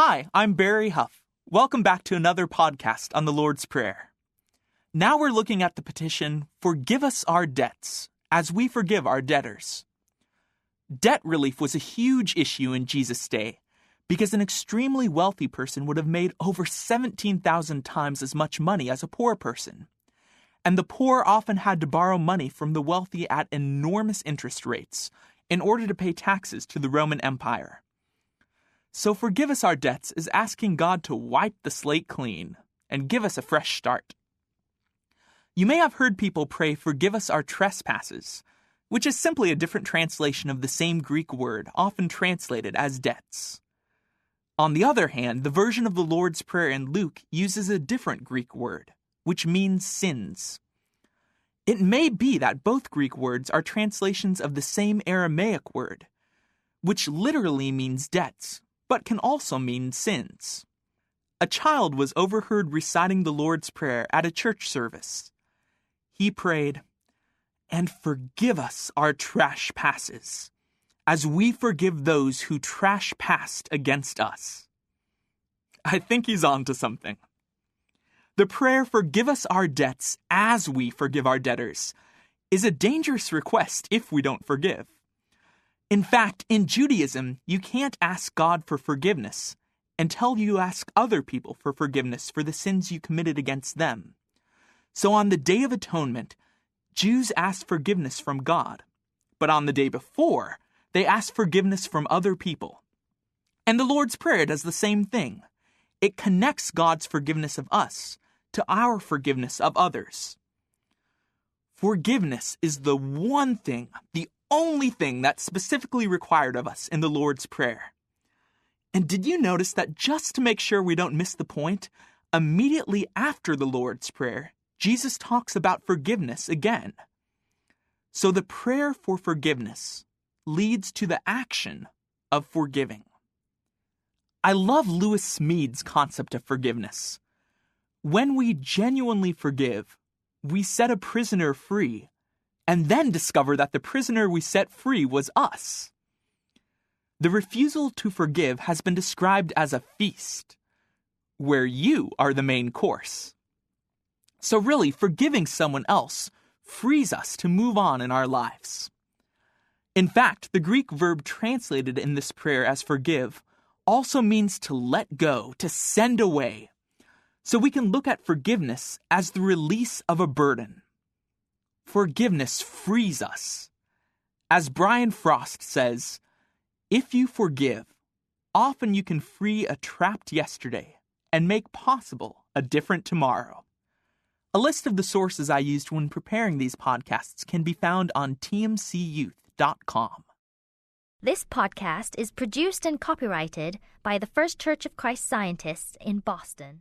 Hi, I'm Barry Huff. Welcome back to another podcast on the Lord's Prayer. Now we're looking at the petition, "Forgive us our debts, as we forgive our debtors." Debt relief was a huge issue in Jesus' day, because an extremely wealthy person would have made over 17,000 times as much money as a poor person. And the poor often had to borrow money from the wealthy at enormous interest rates in order to pay taxes to the Roman Empire. So forgive us our debts is asking God to wipe the slate clean and give us a fresh start. You may have heard people pray, "Forgive us our trespasses," which is simply a different translation of the same Greek word, often translated as debts. On the other hand, the version of the Lord's Prayer in Luke uses a different Greek word, which means sins. It may be that both Greek words are translations of the same Aramaic word, which literally means debts, but can also mean sins. A child was overheard reciting the Lord's Prayer at a church service. He prayed, "And forgive us our trespasses, as we forgive those who trespass against us." I think he's on to something. The prayer, "Forgive us our debts as we forgive our debtors," is a dangerous request if we don't forgive. In fact, in Judaism, you can't ask God for forgiveness until you ask other people for forgiveness for the sins you committed against them. So on the Day of Atonement, Jews ask forgiveness from God, but on the day before, they ask forgiveness from other people. And the Lord's Prayer does the same thing. It connects God's forgiveness of us to our forgiveness of others. Forgiveness is the one thing, the only thing that's specifically required of us in the Lord's Prayer. And did you notice that just to make sure we don't miss the point, immediately after the Lord's Prayer, Jesus talks about forgiveness again? So the prayer for forgiveness leads to the action of forgiving. I love Lewis Smead's concept of forgiveness. When we genuinely forgive, we set a prisoner free, and then discover that the prisoner we set free was us. The refusal to forgive has been described as a feast, where you are the main course. So really, forgiving someone else frees us to move on in our lives. In fact, the Greek verb translated in this prayer as forgive also means to let go, to send away. So we can look at forgiveness as the release of a burden. Forgiveness frees us. As Brian Frost says, "If you forgive, often you can free a trapped yesterday and make possible a different tomorrow." A list of the sources I used when preparing these podcasts can be found on tmcyouth.com. This podcast is produced and copyrighted by the First Church of Christ Scientists in Boston.